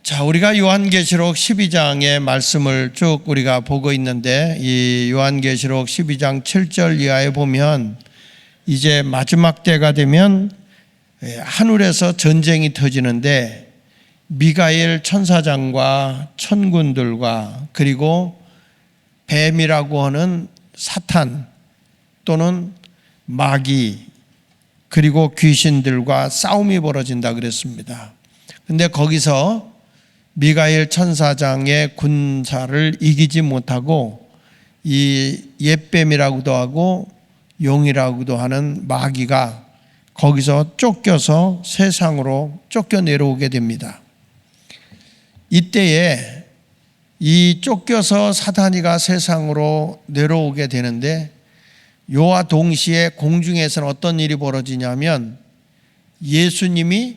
자, 우리가 요한계시록 12장의 말씀을 쭉 우리가 보고 있는데, 이 요한계시록 12장 7절 이하에 보면 이제 마지막 때가 되면 하늘에서 전쟁이 터지는데 미가엘 천사장과 천군들과 그리고 뱀이라고 하는 사탄 또는 마귀 그리고 귀신들과 싸움이 벌어진다 그랬습니다. 근데 거기서 미가엘 천사장의 군사를 이기지 못하고 이 옛뱀이라고도 하고 용이라고도 하는 마귀가 거기서 쫓겨서 세상으로 쫓겨 내려오게 됩니다. 이때에 이 쫓겨서 사탄이가 세상으로 내려오게 되는데, 요와 동시에 공중에서는 어떤 일이 벌어지냐면 예수님이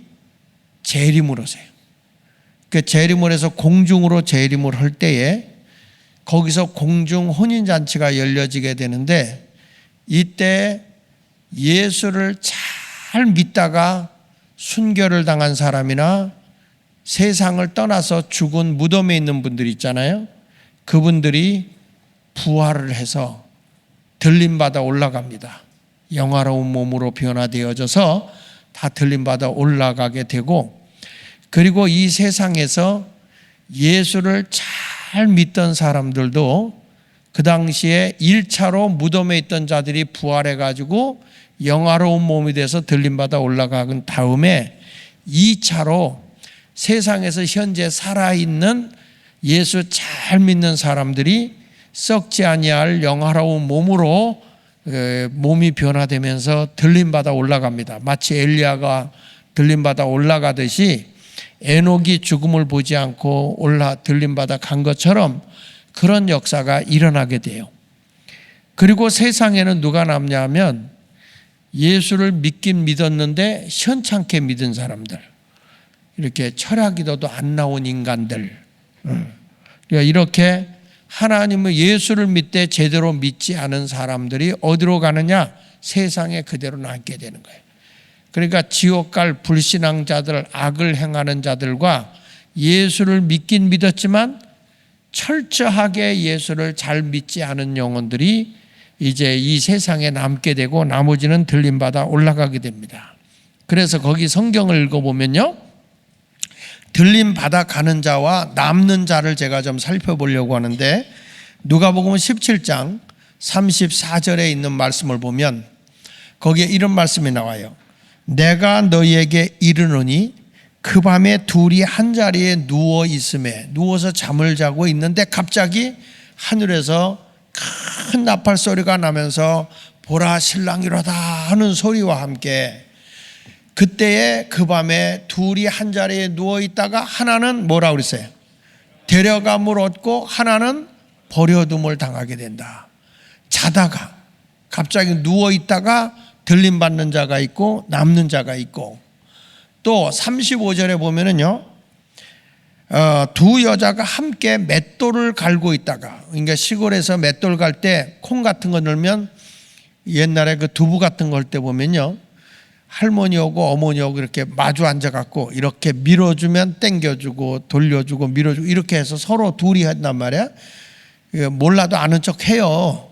재림을 하세요. 그 재림을 해서 공중으로 재림을 할 때에 거기서 공중 혼인잔치가 열려지게 되는데, 이때 예수를 잘 믿다가 순교를 당한 사람이나 세상을 떠나서 죽은 무덤에 있는 분들 있잖아요. 그분들이 부활을 해서 들림받아 올라갑니다. 영화로운 몸으로 변화되어져서 다 들림받아 올라가게 되고, 그리고 이 세상에서 예수를 잘 믿던 사람들도 그 당시에 1차로 무덤에 있던 자들이 부활해가지고 영화로운 몸이 돼서 들림받아 올라간 다음에 2차로 세상에서 현재 살아있는 예수 잘 믿는 사람들이 썩지 아니할 영화로운 몸으로 몸이 변화되면서 들림받아 올라갑니다. 마치 엘리야가 들림받아 올라가듯이 에녹이 죽음을 보지 않고 들림받아 간 것처럼 그런 역사가 일어나게 돼요. 그리고 세상에는 누가 남냐면 예수를 믿긴 믿었는데 현찮게 믿은 사람들, 이렇게 철야기도도 안 나온 인간들, 그러니까 이렇게 하나님의 예수를 믿되 제대로 믿지 않은 사람들이 어디로 가느냐? 세상에 그대로 남게 되는 거예요. 그러니까 지옥 갈 불신앙자들, 악을 행하는 자들과 예수를 믿긴 믿었지만 철저하게 예수를 잘 믿지 않은 영혼들이 이제 이 세상에 남게 되고 나머지는 들림받아 올라가게 됩니다. 그래서 거기 성경을 읽어보면요, 들림받아 가는 자와 남는 자를 제가 좀 살펴보려고 하는데, 누가복음 17장 34절에 있는 말씀을 보면 거기에 이런 말씀이 나와요. 내가 너희에게 이르노니 그 밤에 둘이 한 자리에 누워 있음에, 누워서 잠을 자고 있는데 갑자기 하늘에서 큰 나팔 소리가 나면서 보라 신랑이로다 하는 소리와 함께, 그때에 그 밤에 둘이 한 자리에 누워 있다가 하나는 뭐라고 그랬어요? 데려감을 얻고 하나는 버려둠을 당하게 된다. 자다가 갑자기 누워 있다가 들림받는 자가 있고 남는 자가 있고, 또 35절에 보면은요, 두 여자가 함께 맷돌을 갈고 있다가, 그러니까 시골에서 맷돌 갈 때 콩 같은 거 넣으면 옛날에 그 두부 같은 거 할 때 보면요, 할머니하고 어머니하고 이렇게 마주 앉아갖고 이렇게 밀어주면 당겨주고 돌려주고 밀어주고 이렇게 해서 서로 둘이 한단 말이야. 몰라도 아는 척 해요.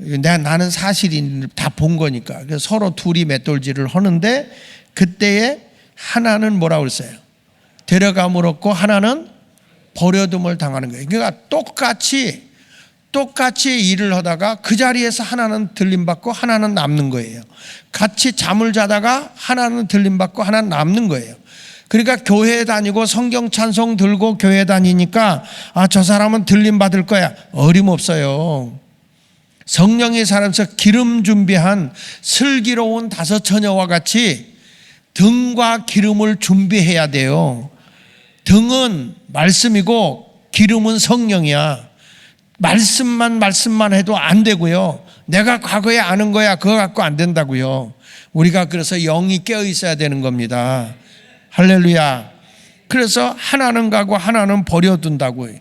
나는 사실이 다 본 거니까. 그래서 서로 둘이 맷돌질을 하는데, 그때에 하나는 뭐라고 그랬어요? 데려감을 얻고 하나는 버려둠을 당하는 거예요. 그러니까 똑같이 일을 하다가 그 자리에서 하나는 들림받고 하나는 남는 거예요. 같이 잠을 자다가 하나는 들림받고 하나는 남는 거예요. 그러니까 교회 다니고 성경 찬송 들고 교회 다니니까 저 사람은 들림받을 거야. 어림없어요. 성령의 사람에서 기름 준비한 슬기로운 5 처녀와 같이 등과 기름을 준비해야 돼요. 등은 말씀이고 기름은 성령이야. 말씀만 해도 안 되고요. 내가 과거에 아는 거야, 그거 갖고 안 된다고요. 우리가 그래서 영이 깨어 있어야 되는 겁니다. 할렐루야. 그래서 하나는 가고 하나는 버려둔다고요.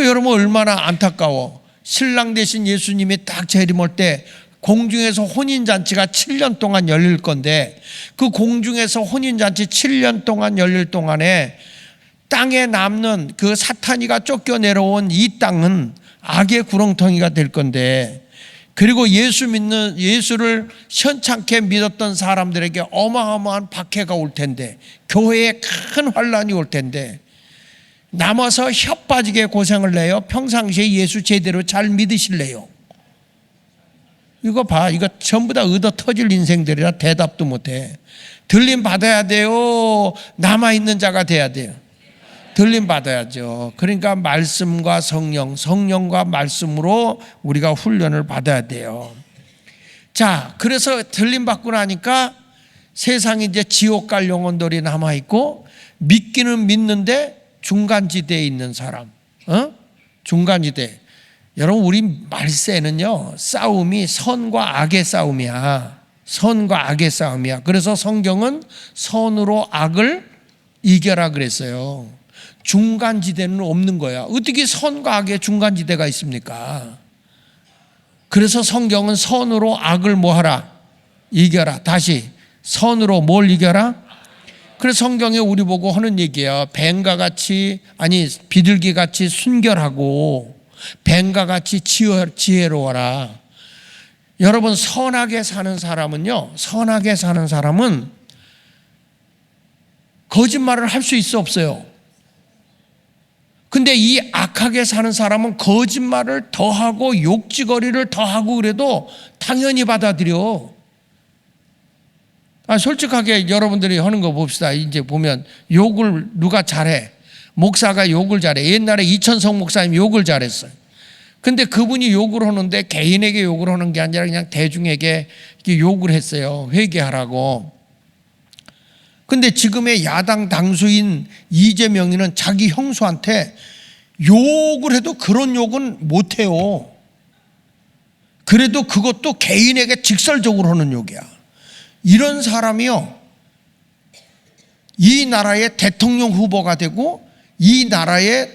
여러분 얼마나 안타까워. 신랑 되신 예수님이 딱 재림할 때 공중에서 혼인잔치가 7년 동안 열릴 건데, 그 공중에서 혼인잔치 7년 동안 열릴 동안에 땅에 남는 그 사탄이가 쫓겨내려온 이 땅은 악의 구렁텅이가 될 건데, 그리고 예수를 현찮게 믿었던 사람들에게 어마어마한 박해가 올 텐데, 교회에 큰 환란이 올 텐데, 남아서 혀 빠지게 고생을 내요? 평상시에 예수 제대로 잘 믿으실래요? 이거 봐, 이거 전부 다 얻어 터질 인생들이라 대답도 못해. 들림 받아야 돼요? 남아있는 자가 돼야 돼요? 들림 받아야죠. 그러니까 말씀과 성령과 말씀으로 우리가 훈련을 받아야 돼요. 자, 그래서 들림 받고 나니까 세상에 이제 지옥 갈 영혼들이 남아있고, 믿기는 믿는데 중간지대에 있는 사람, 중간지대. 여러분, 우리 말세는요, 싸움이 선과 악의 싸움이야. 선과 악의 싸움이야. 그래서 성경은 선으로 악을 이겨라 그랬어요. 중간지대는 없는 거야. 어떻게 선과 악의 중간지대가 있습니까? 그래서 성경은 선으로 악을 뭐하라? 이겨라. 다시, 선으로 뭘 이겨라? 그래서 성경에 우리 보고 하는 얘기야. 뱀과같이, 아니 비둘기같이 순결하고 뱀과같이 지혜로워라. 여러분, 선하게 사는 사람은요, 선하게 사는 사람은 거짓말을 할 수 있어 없어요? 근데 이 악하게 사는 사람은 거짓말을 더하고 욕지거리를 더하고 그래도 당연히 받아들여. 솔직하게 여러분들이 하는 거 봅시다. 이제 보면 욕을 누가 잘해? 목사가 욕을 잘해. 옛날에 이천성 목사님 욕을 잘했어요. 근데 그분이 욕을 하는데 개인에게 욕을 하는 게 아니라 그냥 대중에게 욕을 했어요. 회개하라고. 근데 지금의 야당 당수인 이재명이는 자기 형수한테 욕을 해도 그런 욕은 못해요. 그래도 그것도 개인에게 직설적으로 하는 욕이야. 이런 사람이요, 이 나라의 대통령 후보가 되고 이 나라의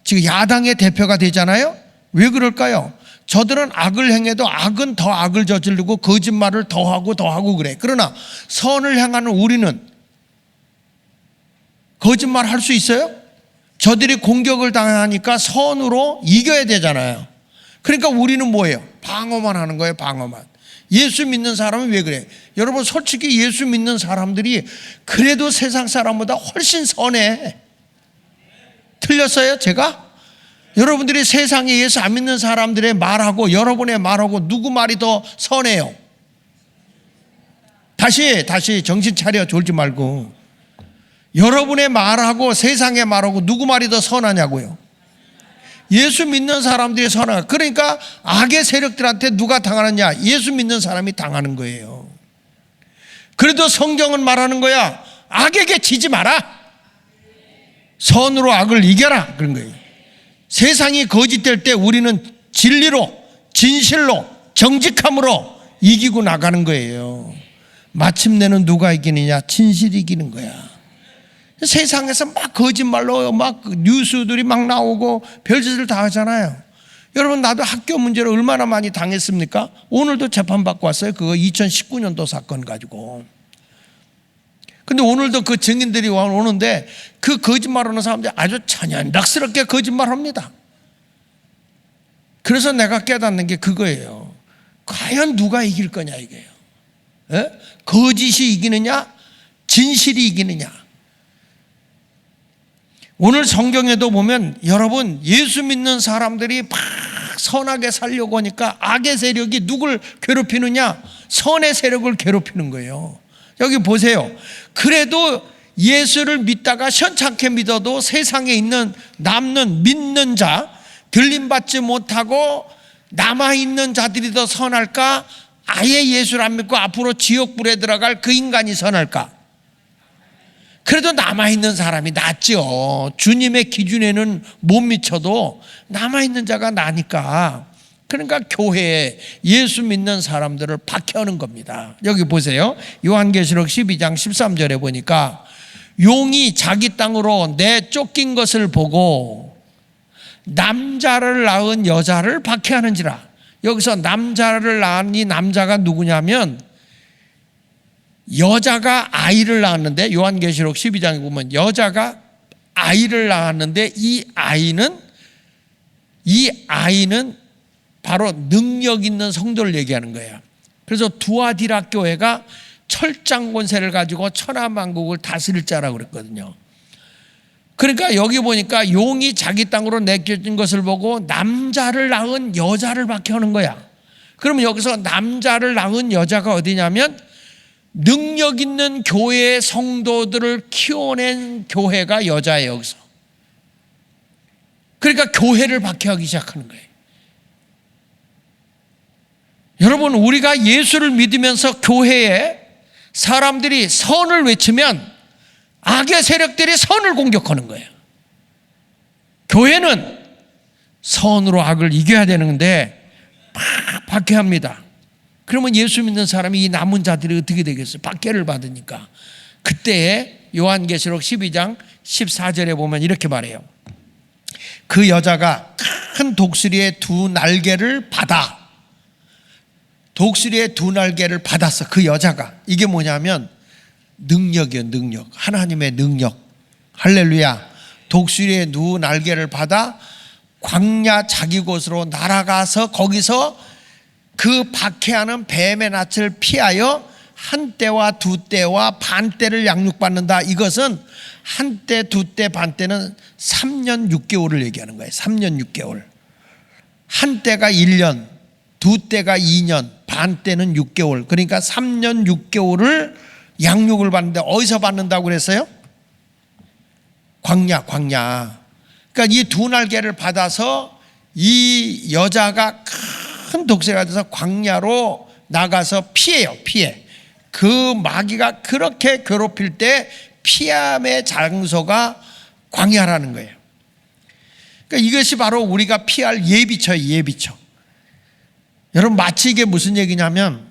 지금 야당의 대표가 되잖아요. 왜 그럴까요? 저들은 악을 행해도 악은 더 악을 저지르고 거짓말을 더하고 그래. 그러나 선을 행하는 우리는 거짓말 할 수 있어요? 저들이 공격을 당하니까 선으로 이겨야 되잖아요. 그러니까 우리는 뭐예요? 방어만 하는 거예요, 방어만. 예수 믿는 사람은 왜 그래? 여러분, 솔직히 예수 믿는 사람들이 그래도 세상 사람보다 훨씬 선해. 틀렸어요, 제가? 여러분들이 세상에 예수 안 믿는 사람들의 말하고 여러분의 말하고 누구 말이 더 선해요? 다시 정신 차려, 졸지 말고. 여러분의 말하고 세상의 말하고 누구 말이 더 선하냐고요? 예수 믿는 사람들이 선하다. 그러니까 악의 세력들한테 누가 당하느냐? 예수 믿는 사람이 당하는 거예요. 그래도 성경은 말하는 거야. 악에게 지지 마라. 선으로 악을 이겨라. 그런 거예요. 세상이 거짓될 때 우리는 진리로, 진실로, 정직함으로 이기고 나가는 거예요. 마침내는 누가 이기느냐? 진실이 이기는 거야. 세상에서 막 거짓말로 막 뉴스들이 막 나오고 별짓을 다 하잖아요. 여러분, 나도 학교 문제로 얼마나 많이 당했습니까? 오늘도 재판받고 왔어요. 그거 2019년도 사건 가지고. 근데 오늘도 그 증인들이 오는데 그 거짓말하는 사람들이 아주 천연덕스럽게 거짓말합니다. 그래서 내가 깨닫는 게 그거예요. 과연 누가 이길 거냐 이게요. 에? 거짓이 이기느냐? 진실이 이기느냐? 오늘 성경에도 보면 여러분, 예수 믿는 사람들이 막 선하게 살려고 하니까 악의 세력이 누굴 괴롭히느냐? 선의 세력을 괴롭히는 거예요. 여기 보세요. 그래도 예수를 믿다가 현찮게 믿어도 세상에 있는 남는 믿는 자, 들림받지 못하고 남아있는 자들이 더 선할까? 아예 예수를 안 믿고 앞으로 지옥불에 들어갈 그 인간이 선할까? 그래도 남아있는 사람이 낫죠. 주님의 기준에는 못 미쳐도 남아있는 자가 나니까. 그러니까 교회에 예수 믿는 사람들을 박해하는 겁니다. 여기 보세요. 요한계시록 12장 13절에 보니까 용이 자기 땅으로 내쫓긴 것을 보고 남자를 낳은 여자를 박해하는지라. 여기서 남자를 낳은 이 남자가 누구냐면 여자가 아이를 낳았는데, 요한계시록 12장에 보면 여자가 아이를 낳았는데 이 아이는 바로 능력 있는 성도를 얘기하는 거예요. 그래서 두아디라 교회가 철장 권세를 가지고 천하만국을 다스릴 자라고 그랬거든요. 그러니까 여기 보니까 용이 자기 땅으로 내쫓은 것을 보고 남자를 낳은 여자를 박해하는 거야. 그러면 여기서 남자를 낳은 여자가 어디냐면 능력 있는 교회의 성도들을 키워낸 교회가 여자예요. 여기서. 그러니까 교회를 박해하기 시작하는 거예요. 여러분, 우리가 예수를 믿으면서 교회에 사람들이 선을 외치면 악의 세력들이 선을 공격하는 거예요. 교회는 선으로 악을 이겨야 되는데 막 박해합니다. 그러면 예수 믿는 사람이 이 남은 자들이 어떻게 되겠어요? 박해를 받으니까. 그때에 요한계시록 12장 14절에 보면 이렇게 말해요. 그 여자가 큰 독수리의 두 날개를 받아. 독수리의 두 날개를 받았어. 그 여자가. 이게 뭐냐면 능력이요, 능력. 하나님의 능력. 할렐루야. 독수리의 두 날개를 받아 광야 자기 곳으로 날아가서 거기서 그 박해하는 뱀의 낯을 피하여 한 때와 두 때와 반 때를 양육받는다. 이것은 한 때, 두 때, 반 때는 3년 6개월을 얘기하는 거예요. 3년 6개월. 한 때가 1년, 두 때가 2년, 반 때는 6개월. 그러니까 3년 6개월을 양육을 받는데 어디서 받는다고 그랬어요? 광야. 그러니까 이 두 날개를 받아서 이 여자가 큰 독수리가 돼서 광야로 나가서 피해. 그 마귀가 그렇게 괴롭힐 때 피함의 장소가 광야라는 거예요. 그러니까 이것이 바로 우리가 피할 예비처예요, 예비처. 여러분, 마치 이게 무슨 얘기냐면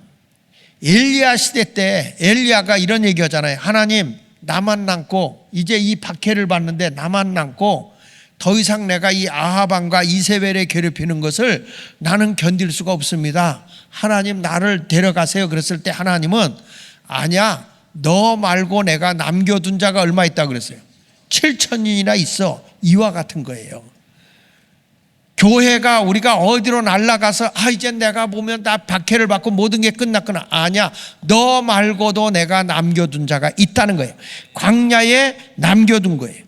엘리야 시대 때 엘리야가 이런 얘기 하잖아요. 하나님, 나만 남고 이제 이 박해를 받는데 나만 남고 더 이상 내가 이 아하방과 이세벨에 괴롭히는 것을 나는 견딜 수가 없습니다. 하나님, 나를 데려가세요. 그랬을 때 하나님은 아니야, 너 말고 내가 남겨둔 자가 얼마 있다 그랬어요? 7,000인이나 있어. 이와 같은 거예요. 교회가 우리가 어디로 날아가서 이제 내가 보면 다 박해를 받고 모든 게 끝났구나. 아니야, 너 말고도 내가 남겨둔 자가 있다는 거예요. 광야에 남겨둔 거예요.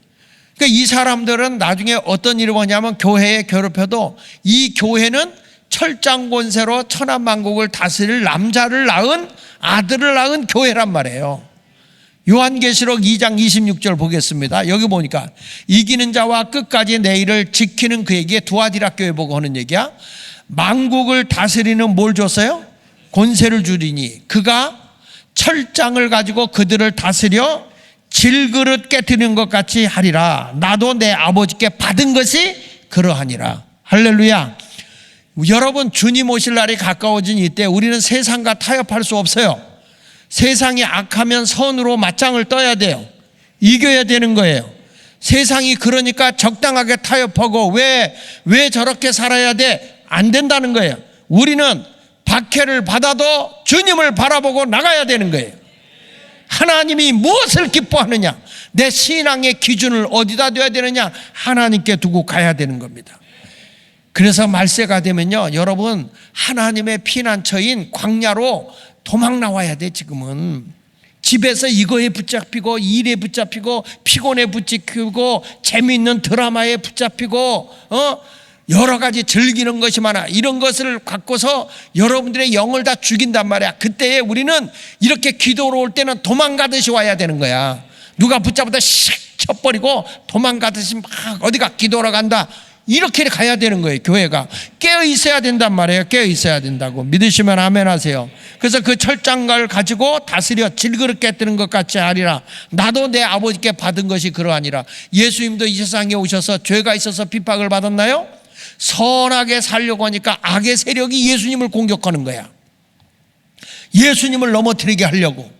그러니까 이 사람들은 나중에 어떤 일을 하냐면 교회에 괴롭혀도 이 교회는 철장 권세로 천하만국을 다스릴 남자를 낳은 아들을 낳은 교회란 말이에요. 요한계시록 2장 26절 보겠습니다. 여기 보니까 이기는 자와 끝까지 내 일을 지키는 그에게 두아디라 교회 보고 하는 얘기야. 만국을 다스리는 뭘 줬어요? 권세를 주리니 그가 철장을 가지고 그들을 다스려 질그릇 깨트리는 것 같이 하리라. 나도 내 아버지께 받은 것이 그러하니라. 할렐루야. 여러분, 주님 오실 날이 가까워진 이때 우리는 세상과 타협할 수 없어요. 세상이 악하면 선으로 맞짱을 떠야 돼요. 이겨야 되는 거예요. 세상이 그러니까 적당하게 타협하고 왜 저렇게 살아야 돼? 안 된다는 거예요. 우리는 박해를 받아도 주님을 바라보고 나가야 되는 거예요. 하나님이 무엇을 기뻐하느냐? 내 신앙의 기준을 어디다 둬야 되느냐? 하나님께 두고 가야 되는 겁니다. 그래서 말세가 되면요, 여러분, 하나님의 피난처인 광야로 도망 나와야 돼. 지금은 집에서 이거에 붙잡히고 일에 붙잡히고 피곤에 붙잡히고 재미있는 드라마에 붙잡히고 여러 가지 즐기는 것이 많아. 이런 것을 갖고서 여러분들의 영을 다 죽인단 말이야. 그때에 우리는 이렇게 기도로 올 때는 도망가듯이 와야 되는 거야. 누가 붙잡아도 샥 쳐버리고 도망가듯이 막 어디가 기도하러 간다, 이렇게 가야 되는 거예요. 교회가 깨어 있어야 된단 말이에요. 깨어 있어야 된다고. 믿으시면 아멘 하세요. 그래서 그 철장가를 가지고 다스려 질그릇 깨뜨는 것 같이 하리라. 나도 내 아버지께 받은 것이 그러하니라. 예수님도 이 세상에 오셔서 죄가 있어서 핍박을 받았나요? 선하게 살려고 하니까 악의 세력이 예수님을 공격하는 거야. 예수님을 넘어뜨리게 하려고.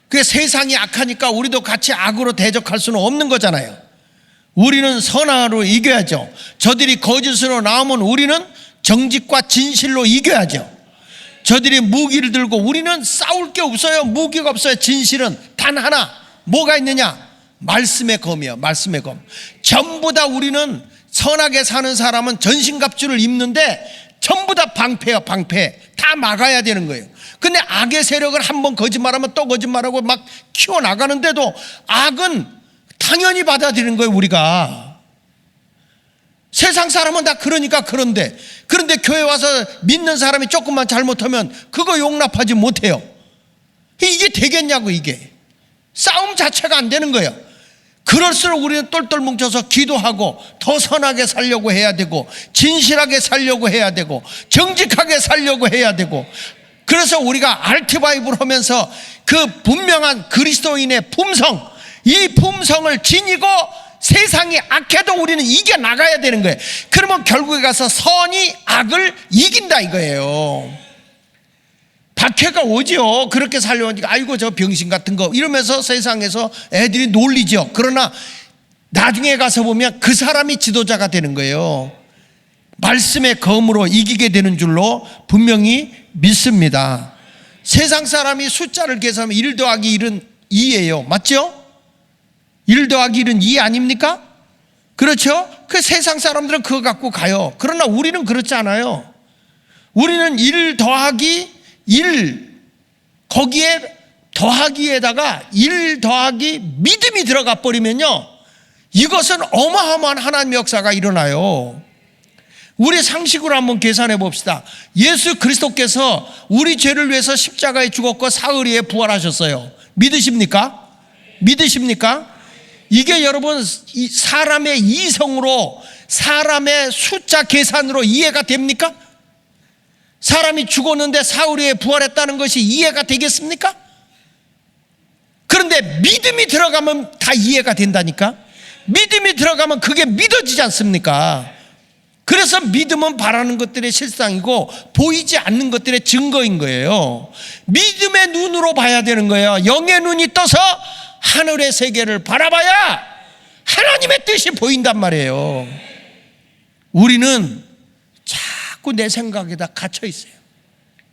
그 세상이 악하니까 우리도 같이 악으로 대적할 수는 없는 거잖아요. 우리는 선악으로 이겨야죠. 저들이 거짓으로 나오면 우리는 정직과 진실로 이겨야죠. 저들이 무기를 들고 우리는 싸울 게 없어요. 무기가 없어요. 진실은 단 하나. 뭐가 있느냐? 말씀의 검이요. 말씀의 검. 전부 다 우리는 선하게 사는 사람은 전신갑주를 입는데 전부 다 방패요. 방패. 다 막아야 되는 거예요. 근데 악의 세력을 한번 거짓말하면 또 거짓말하고 막 키워나가는데도 악은 당연히 받아들이는 거예요. 우리가. 세상 사람은 다 그러니까 그런데 교회 와서 믿는 사람이 조금만 잘못하면 그거 용납하지 못해요. 이게 되겠냐고. 이게 싸움 자체가 안 되는 거예요. 그럴수록 우리는 똘똘 뭉쳐서 기도하고 더 선하게 살려고 해야 되고, 진실하게 살려고 해야 되고, 정직하게 살려고 해야 되고. 그래서 우리가 알트바이브를 하면서 그 분명한 그리스도인의 품성, 이 품성을 지니고 세상이 악해도 우리는 이겨나가야 되는 거예요. 그러면 결국에 가서 선이 악을 이긴다 이거예요. 박해가 오죠. 그렇게 살려니까 아이고 저 병신 같은 거 이러면서 세상에서 애들이 놀리죠. 그러나 나중에 가서 보면 그 사람이 지도자가 되는 거예요. 말씀의 검으로 이기게 되는 줄로 분명히 믿습니다. 세상 사람이 숫자를 계산하면 1 더하기 1은 2예요. 맞죠? 1 더하기 1은 2 아닙니까? 그렇죠? 그 세상 사람들은 그거 갖고 가요. 그러나 우리는 그렇지 않아요. 우리는 1 더하기 1, 거기에 더하기에다가 1 더하기 믿음이 들어가 버리면요, 이것은 어마어마한 하나님의 역사가 일어나요. 우리 상식으로 한번 계산해 봅시다. 예수 그리스도께서 우리 죄를 위해서 십자가에 죽었고 사흘 후에 부활하셨어요. 믿으십니까? 믿으십니까? 이게 여러분 사람의 이성으로, 사람의 숫자 계산으로 이해가 됩니까? 사람이 죽었는데 사흘 후에 부활했다는 것이 이해가 되겠습니까? 그런데 믿음이 들어가면 다 이해가 된다니까. 믿음이 들어가면 그게 믿어지지 않습니까? 그래서 믿음은 바라는 것들의 실상이고 보이지 않는 것들의 증거인 거예요. 믿음의 눈으로 봐야 되는 거예요. 영의 눈이 떠서 하늘의 세계를 바라봐야 하나님의 뜻이 보인단 말이에요. 우리는 자꾸 내 생각에다 갇혀 있어요.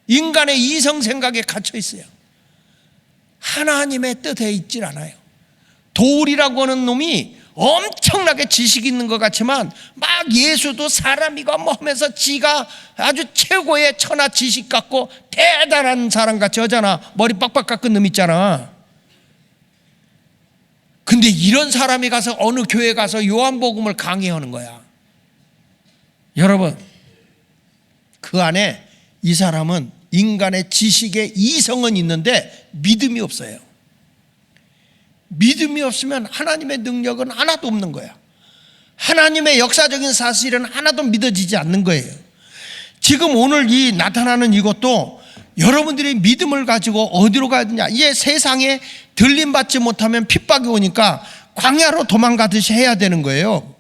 인간의 이성 생각에 갇혀 있어요. 하나님의 뜻에 있질 않아요. 도울이라고 하는 놈이 엄청나게 지식 있는 것 같지만 막 예수도 사람이고 뭐 하면서 지가 아주 최고의 천하 지식 같고 대단한 사람 같이 하잖아. 머리 빡빡 깎은 놈 있잖아. 근데 이런 사람이 가서 어느 교회 가서 요한복음을 강의하는 거야. 여러분, 그 안에 이 사람은 인간의 지식의 이성은 있는데 믿음이 없어요. 믿음이 없으면 하나님의 능력은 하나도 없는 거야. 하나님의 역사적인 사실은 하나도 믿어지지 않는 거예요. 지금 오늘 이 나타나는 이것도 여러분들이 믿음을 가지고 어디로 가야 되냐. 이게 세상에 들림받지 못하면 핍박이 오니까 광야로 도망가듯이 해야 되는 거예요.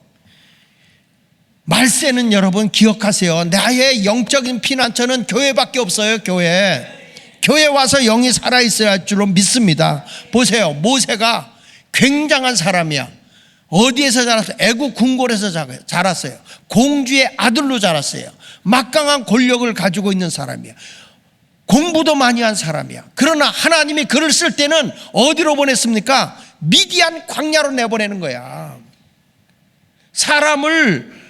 말세는 여러분 기억하세요. 나의 영적인 피난처는 교회밖에 없어요. 교회 와서 영이 살아있어야 할 줄로 믿습니다. 보세요. 모세가 굉장한 사람이야. 어디에서 자랐어요? 애국 궁궐에서 자랐어요. 공주의 아들로 자랐어요. 막강한 권력을 가지고 있는 사람이야. 공부도 많이 한 사람이야. 그러나 하나님이 그를 쓸 때는 어디로 보냈습니까? 미디안 광야로 내보내는 거야. 사람을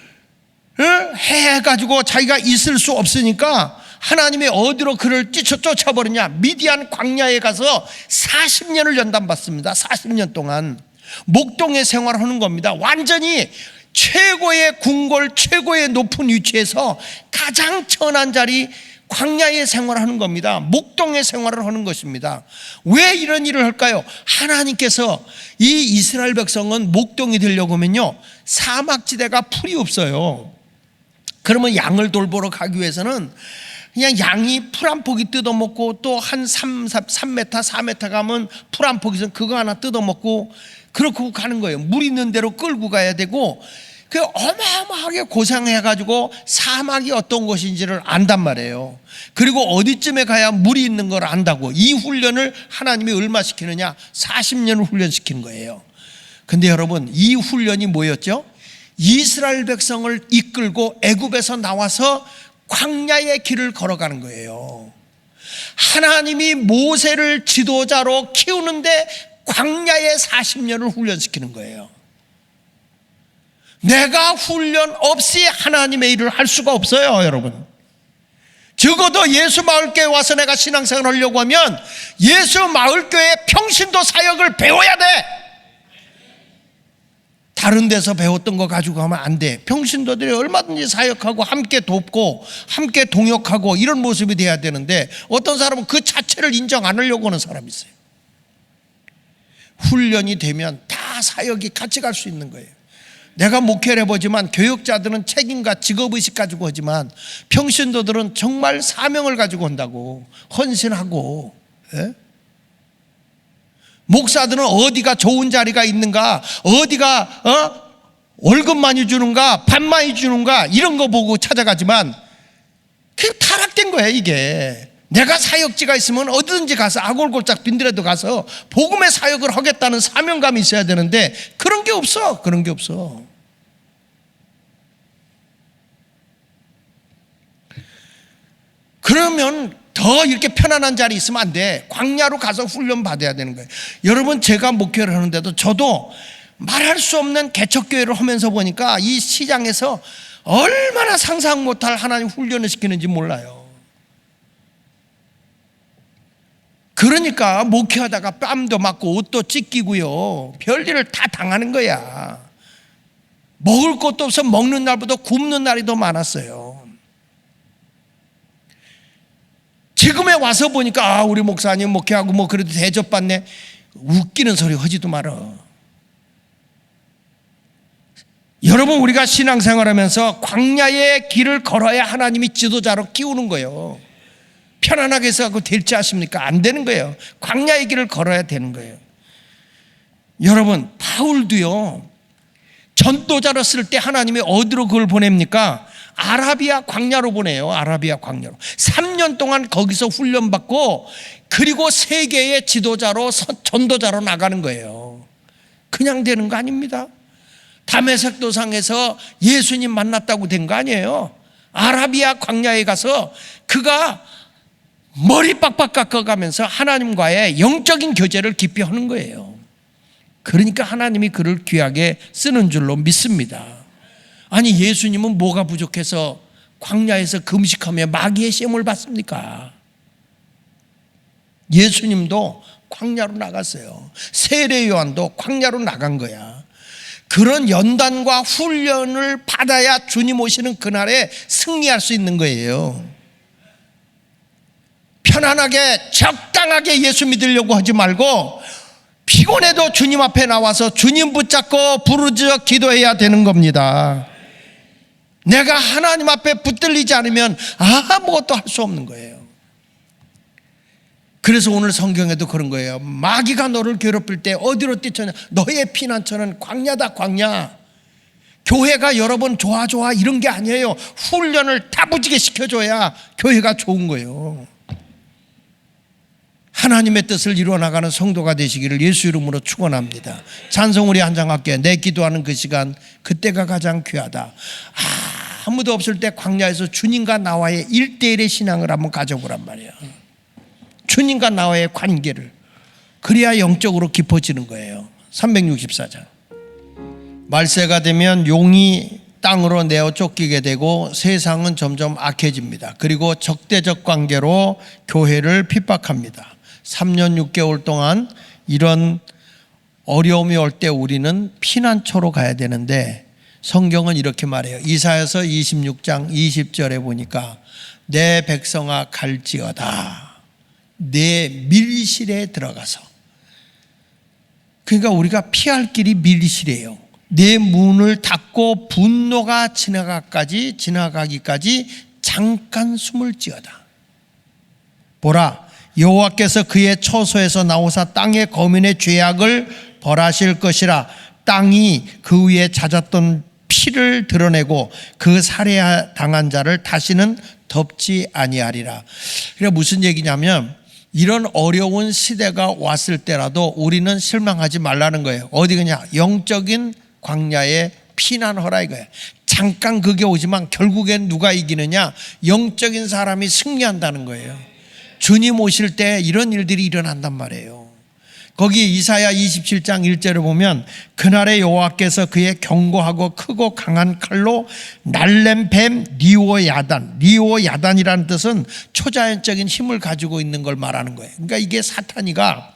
해가지고 자기가 있을 수 없으니까 하나님이 어디로 그를 쫓아버리냐. 미디안 광야에 가서 40년을 연단받습니다. 40년 동안 목동에 생활하는 겁니다. 완전히 최고의 궁궐, 최고의 높은 위치에서 가장 천한 자리 광야에 생활하는 겁니다. 목동에 생활을 하는 것입니다. 왜 이런 일을 할까요? 하나님께서 이 이스라엘 백성은 목동이 되려고 하면요, 사막지대가 풀이 없어요. 그러면 양을 돌보러 가기 위해서는 그냥 양이 풀 한 포기 뜯어먹고 또 한 3m, 4m 가면 풀 한 포기 있으면 그거 하나 뜯어먹고 그렇게 가는 거예요. 물 있는 데로 끌고 가야 되고, 그 어마어마하게 고생해가지고 사막이 어떤 곳인지를 안단 말이에요. 그리고 어디쯤에 가야 물이 있는 걸 안다고. 이 훈련을 하나님이 얼마 시키느냐? 40년을 훈련시킨 거예요. 근데 여러분, 이 훈련이 뭐였죠? 이스라엘 백성을 이끌고 애굽에서 나와서 광야의 길을 걸어가는 거예요. 하나님이 모세를 지도자로 키우는데 광야의 40년을 훈련시키는 거예요. 내가 훈련 없이 하나님의 일을 할 수가 없어요, 여러분. 적어도 예수 마을교회 와서 내가 신앙생활 하려고 하면 예수 마을교회 평신도 사역을 배워야 돼. 다른 데서 배웠던 거 가지고 가면 안 돼. 평신도들이 얼마든지 사역하고 함께 돕고 함께 동역하고 이런 모습이 돼야 되는데, 어떤 사람은 그 자체를 인정 안 하려고 하는 사람이 있어요. 훈련이 되면 다 사역이 같이 갈 수 있는 거예요. 내가 목회를 해보지만 교역자들은 책임과 직업의식 가지고 하지만 평신도들은 정말 사명을 가지고 한다고, 헌신하고. 예? 목사들은 어디가 좋은 자리가 있는가, 어디가 월급 많이 주는가, 밥 많이 주는가, 이런 거 보고 찾아가지만 그게 타락된 거예요. 이게 내가 사역지가 있으면 어디든지 가서 아골골짝 빈들에도 가서 복음의 사역을 하겠다는 사명감이 있어야 되는데 그런 게 없어. 그런 게 없어. 그러면 더 이렇게 편안한 자리 있으면 안 돼. 광야로 가서 훈련 받아야 되는 거예요. 여러분, 제가 목회를 하는데도 저도 말할 수 없는 개척교회를 하면서 보니까 이 시장에서 얼마나 상상 못할 하나님 훈련을 시키는지 몰라요. 그러니까 목회하다가 뺨도 맞고 옷도 찢기고요, 별일을 다 당하는 거야. 먹을 것도 없어 먹는 날보다 굶는 날이 더 많았어요. 지금에 와서 보니까 우리 목사님 목회하고 뭐 그래도 대접받네. 웃기는 소리 하지도 말어. 여러분, 우리가 신앙생활하면서 광야의 길을 걸어야 하나님이 지도자로 키우는 거예요. 편안하게 해서 하고 될지 아십니까? 안 되는 거예요. 광야의 길을 걸어야 되는 거예요. 여러분, 바울도요, 전도자로 쓸 때 하나님이 어디로 그걸 보냅니까? 아라비아 광야로 보내요. 아라비아 광야로 3년 동안 거기서 훈련받고, 그리고 세계의 지도자로, 전도자로 나가는 거예요. 그냥 되는 거 아닙니다. 다메섹 도상에서 예수님 만났다고 된 거 아니에요. 아라비아 광야에 가서 그가 머리 빡빡 깎아가면서 하나님과의 영적인 교제를 깊이 하는 거예요. 그러니까 하나님이 그를 귀하게 쓰는 줄로 믿습니다. 아니, 예수님은 뭐가 부족해서 광야에서 금식하며 마귀의 시험을 받습니까? 예수님도 광야로 나갔어요. 세례 요한도 광야로 나간 거야. 그런 연단과 훈련을 받아야 주님 오시는 그날에 승리할 수 있는 거예요. 편안하게 적당하게 예수 믿으려고 하지 말고 피곤해도 주님 앞에 나와서 주님 붙잡고 부르짖어 기도해야 되는 겁니다. 내가 하나님 앞에 붙들리지 않으면 아무것도 할 수 없는 거예요. 그래서 오늘 성경에도 그런 거예요. 마귀가 너를 괴롭힐 때 어디로 뛰쳐냐? 너의 피난처는 광야다, 광야. 교회가 여러분 좋아 이런 게 아니에요. 훈련을 다부지게 시켜줘야 교회가 좋은 거예요. 하나님의 뜻을 이루어나가는 성도가 되시기를 예수 이름으로 축원합니다. 찬송 우리 한 장 할게요. 내 기도하는 그 시간, 그때가 가장 귀하다. 아무도 없을 때 광야에서 주님과 나와의 1대1의 신앙을 한번 가져보란 말이에요. 주님과 나와의 관계를. 그래야 영적으로 깊어지는 거예요. 364장. 말세가 되면 용이 땅으로 내어 쫓기게 되고 세상은 점점 악해집니다. 그리고 적대적 관계로 교회를 핍박합니다. 3년 6개월 동안 이런 어려움이 올 때 우리는 피난처로 가야 되는데, 성경은 이렇게 말해요. 이사야서 26장 20절에 보니까 내 백성아 갈지어다, 내 밀실에 들어가서. 그러니까 우리가 피할 길이 밀실이에요. 내 문을 닫고 분노가 지나가기까지 잠깐 숨을 지어다. 보라, 여호와께서 그의 처소에서 나오사 땅의 거민의 죄악을 벌하실 것이라. 땅이 그 위에 잦았던 피를 드러내고 그 살해당한 자를 다시는 덮지 아니하리라. 그러니까 무슨 얘기냐면, 이런 어려운 시대가 왔을 때라도 우리는 실망하지 말라는 거예요. 어디 그냥 영적인 광야에 피난하라 이거예요. 잠깐 그게 오지만 결국엔 누가 이기느냐? 영적인 사람이 승리한다는 거예요. 주님 오실 때 이런 일들이 일어난단 말이에요. 거기 이사야 27장 1절에 보면 그날에 여호와께서 그의 견고하고 크고 강한 칼로 날렘 뱀 리오야단, 리오야단이라는 뜻은 초자연적인 힘을 가지고 있는 걸 말하는 거예요. 그러니까 이게 사탄이가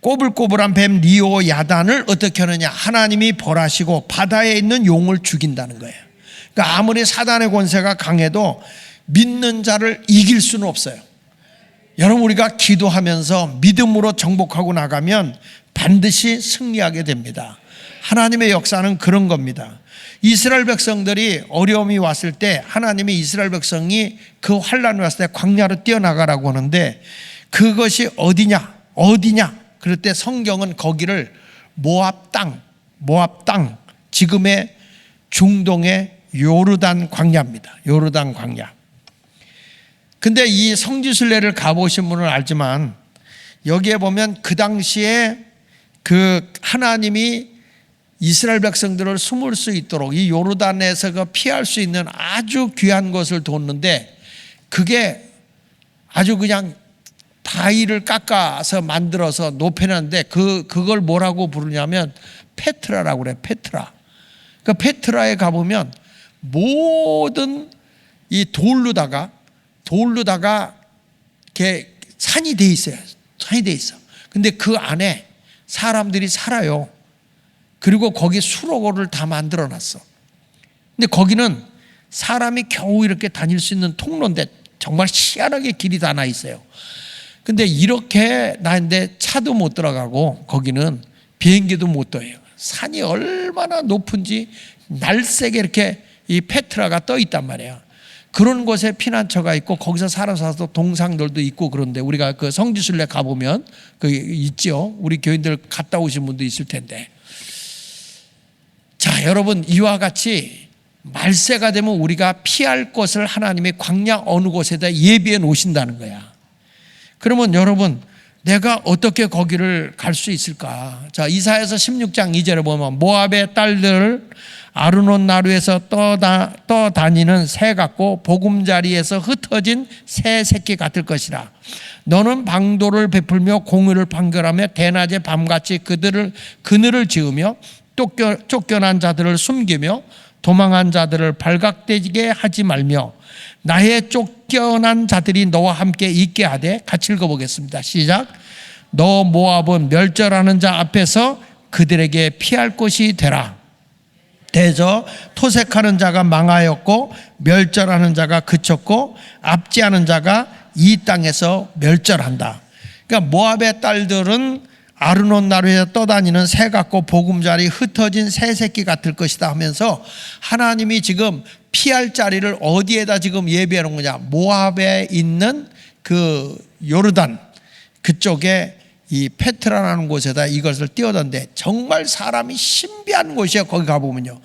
꼬불꼬불한 뱀 리오야단을 어떻게 하느냐, 하나님이 벌하시고 바다에 있는 용을 죽인다는 거예요. 그러니까 아무리 사단의 권세가 강해도 믿는 자를 이길 수는 없어요. 여러분, 우리가 기도하면서 믿음으로 정복하고 나가면 반드시 승리하게 됩니다. 하나님의 역사는 그런 겁니다. 이스라엘 백성들이 어려움이 왔을 때 하나님이 이스라엘 백성이 그 환난이 왔을 때 광야로 뛰어나가라고 하는데 그것이 어디냐 그럴 때 성경은 거기를 모압 땅, 지금의 중동의 요르단 광야입니다. 요르단 광야. 근데 이 성지순례를 가보신 분은 알지만 여기에 보면 그 당시에 그 하나님이 이스라엘 백성들을 숨을 수 있도록 이 요르단에서 그 피할 수 있는 아주 귀한 것을 뒀는데 그게 아주 그냥 바위를 깎아서 만들어서 높여놨는데 그걸 뭐라고 부르냐면 페트라라고 그래요. 페트라. 그 페트라에 가보면 모든 이 돌로다가 이렇게 산이 돼 있어요. 산이 돼 있어. 근데 그 안에 사람들이 살아요. 그리고 거기 수로를 다 만들어 놨어. 근데 거기는 사람이 겨우 이렇게 다닐 수 있는 통로인데 정말 희한하게 길이 다 나 있어요. 근데 이렇게 나는데 차도 못 들어가고 거기는 비행기도 못 떠요. 산이 얼마나 높은지 날쌔게 이렇게 이 페트라가 떠 있단 말이에요. 그런 곳에 피난처가 있고 거기서 살아서 동상들도 있고 그런데 우리가 그 성지순례 가보면 그 있죠. 우리 교인들 갔다 오신 분도 있을 텐데. 자, 여러분, 이와 같이 말세가 되면 우리가 피할 것을 하나님의 광야 어느 곳에다 예비해 놓으신다는 거야. 그러면 여러분, 내가 어떻게 거기를 갈 수 있을까? 자, 이사야서 16장 2절에 보면 모압의 딸들을 아르논 나루에서 떠다니는 새 같고 보금자리에서 흩어진 새 새끼 같을 것이라. 너는 방도를 베풀며 공의를 판결하며 대낮에 밤같이 그늘을 지으며 쫓겨난 자들을 숨기며 도망한 자들을 발각되게 하지 말며 나의 쫓겨난 자들이 너와 함께 있게 하되, 같이 읽어보겠습니다. 시작. 너 모압은 멸절하는 자 앞에서 그들에게 피할 곳이 되라. 대저 토색하는 자가 망하였고 멸절하는 자가 그쳤고 압제하는 자가 이 땅에서 멸절한다. 그러니까 모압의 딸들은 아르논 나루에 떠다니는 새 같고 보금자리 흩어진 새 새끼 같을 것이다 하면서 하나님이 지금 피할 자리를 어디에다 지금 예비해 놓은 거냐, 모압에 있는 그 요르단 그쪽에 이 페트라라는 곳에다 이것을 띄워뒀는데 정말 사람이 신비한 곳이에요. 거기 가보면요,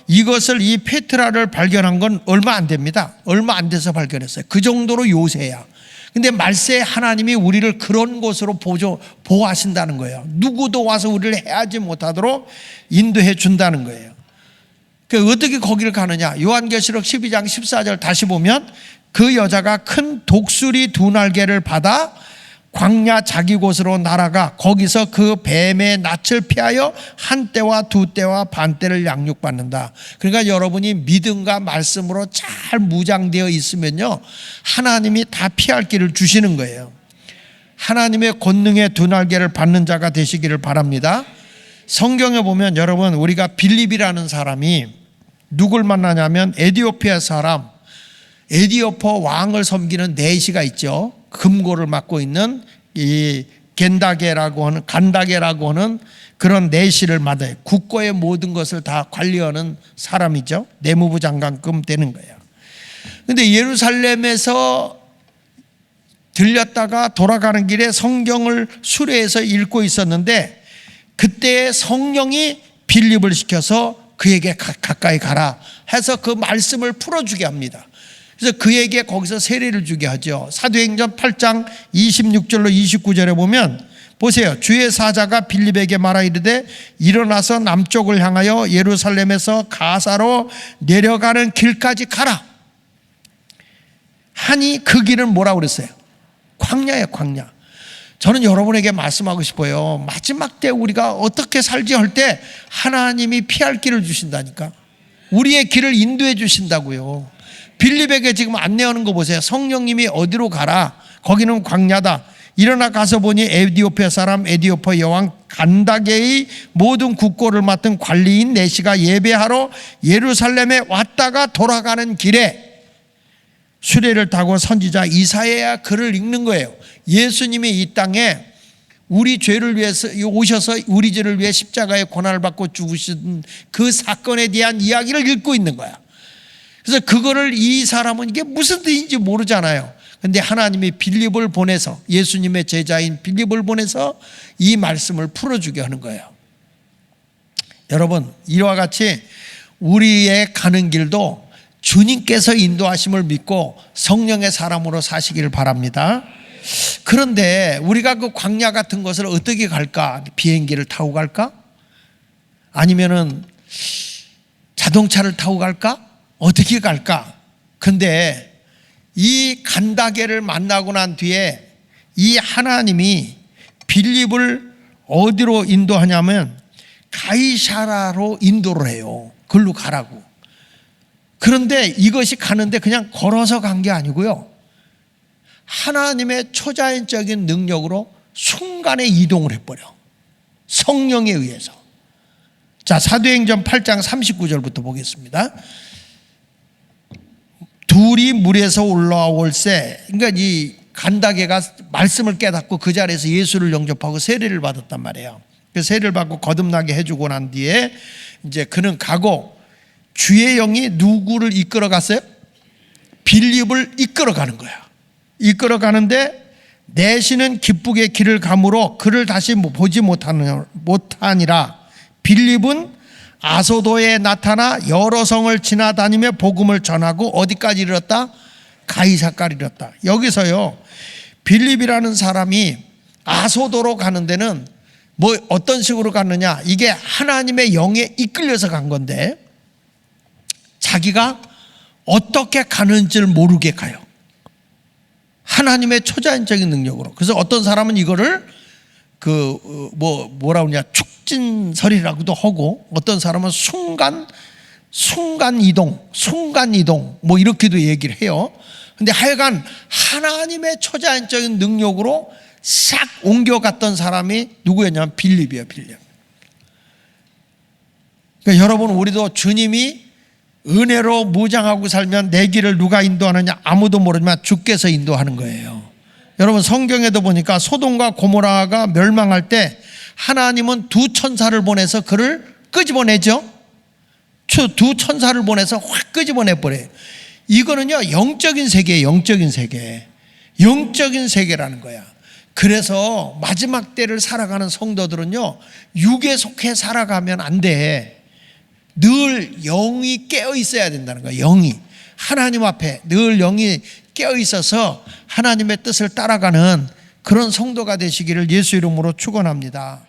이것을 이 페트라를 발견한 건 얼마 안 됩니다. 얼마 안 돼서 발견했어요. 그 정도로 요새야. 근데 말세에 하나님이 우리를 그런 곳으로 보호하신다는 거예요. 누구도 와서 우리를 해하지 못하도록 인도해 준다는 거예요. 어떻게 거기를 가느냐, 요한계시록 12장 14절 다시 보면 그 여자가 큰 독수리 두 날개를 받아 광야 자기 곳으로 날아가 거기서 그 뱀의 낯을 피하여 한 때와 두 때와 반 때를 양육받는다. 그러니까 여러분이 믿음과 말씀으로 잘 무장되어 있으면요, 하나님이 다 피할 길을 주시는 거예요. 하나님의 권능의 두 날개를 받는 자가 되시기를 바랍니다. 성경에 보면 여러분, 우리가 빌립이라는 사람이 누굴 만나냐면 에디오피아 사람, 에디오퍼 왕을 섬기는 내시가 있죠. 금고를 맡고 있는 이 간다게라고 하는 그런 내시를 맡아요. 국고의 모든 것을 다 관리하는 사람이죠. 내무부 장관급 되는 거예요. 그런데 예루살렘에서 들렸다가 돌아가는 길에 성경을 수레해서 읽고 있었는데 그때 성령이 빌립을 시켜서 그에게 가까이 가라 해서 그 말씀을 풀어주게 합니다. 그래서 그에게 거기서 세례를 주게 하죠. 사도행전 8장 26절로 29절에 보면 보세요. 주의 사자가 빌립에게 말하 이르되 일어나서 남쪽을 향하여 예루살렘에서 가사로 내려가는 길까지 가라 하니 그 길은 뭐라고 그랬어요? 광야예요, 광야. 저는 여러분에게 말씀하고 싶어요. 마지막 때 우리가 어떻게 살지 할 때 하나님이 피할 길을 주신다니까. 우리의 길을 인도해 주신다고요. 빌립에게 지금 안내하는 거 보세요. 성령님이 어디로 가라. 거기는 광야다. 일어나 가서 보니 에디오피아 사람 에디오파 여왕 간다게의 모든 국고를 맡은 관리인 내시가 예배하러 예루살렘에 왔다가 돌아가는 길에 수레를 타고 선지자 이사야가 글을 읽는 거예요. 예수님이 이 땅에 우리 죄를 위해서 오셔서 우리 죄를 위해 십자가의 고난을 받고 죽으신 그 사건에 대한 이야기를 읽고 있는 거야. 그래서 그거를 이 사람은 이게 무슨 뜻인지 모르잖아요. 근데 하나님이 빌립을 보내서, 예수님의 제자인 빌립을 보내서 이 말씀을 풀어주게 하는 거예요. 여러분, 이와 같이 우리의 가는 길도 주님께서 인도하심을 믿고 성령의 사람으로 사시기를 바랍니다. 그런데 우리가 그 광야 같은 것을 어떻게 갈까? 비행기를 타고 갈까? 아니면은 자동차를 타고 갈까? 어떻게 갈까? 근데 이 간다게를 만나고 난 뒤에 이 하나님이 빌립을 어디로 인도하냐면 가이사라로 인도를 해요. 글로 가라고. 그런데 이것이 가는데 그냥 걸어서 간 게 아니고요. 하나님의 초자연적인 능력으로 순간에 이동을 해버려. 성령에 의해서. 자, 사도행전 8장 39절부터 보겠습니다. 둘이 물에서 올라올세. 그러니까 이 간다게가 말씀을 깨닫고 그 자리에서 예수를 영접하고 세례를 받았단 말이에요. 그 세례를 받고 거듭나게 해주고 난 뒤에 이제 그는 가고 주의 영이 누구를 이끌어 갔어요? 빌립을 이끌어 가는 거야. 이끌어 가는데 내시는 기쁘게 길을 가므로 그를 다시 보지 못하니라. 빌립은 아소도에 나타나 여러 성을 지나다니며 복음을 전하고 어디까지 이르렀다? 가이사까지 이르렀다. 여기서요, 빌립이라는 사람이 아소도로 가는 데는 뭐 어떤 식으로 갔느냐? 이게 하나님의 영에 이끌려서 간 건데 자기가 어떻게 가는지를 모르게 가요. 하나님의 초자연적인 능력으로. 그래서 어떤 사람은 이거를 뭐라 그러냐, 축진설이라고도 하고, 어떤 사람은 순간 이동 뭐 이렇게도 얘기를 해요. 근데 하여간 하나님의 초자연적인 능력으로 싹 옮겨갔던 사람이 누구였냐면 빌립이에요. 빌립. 그러니까 여러분, 우리도 주님이 은혜로 무장하고 살면 내 길을 누가 인도하느냐? 아무도 모르지만 주께서 인도하는 거예요. 여러분, 성경에도 보니까 소돔과 고모라가 멸망할 때 하나님은 두 천사를 보내서 그를 끄집어내죠. 두 천사를 보내서 확 끄집어내버려요. 이거는요, 영적인 세계예요. 영적인 세계라는 거야. 그래서 마지막 때를 살아가는 성도들은요, 육에 속해 살아가면 안 돼. 늘 영이 깨어 있어야 된다는 거야. 영이 하나님 앞에 늘 영이 깨어 있어서 하나님의 뜻을 따라가는 그런 성도가 되시기를 예수 이름으로 축원합니다.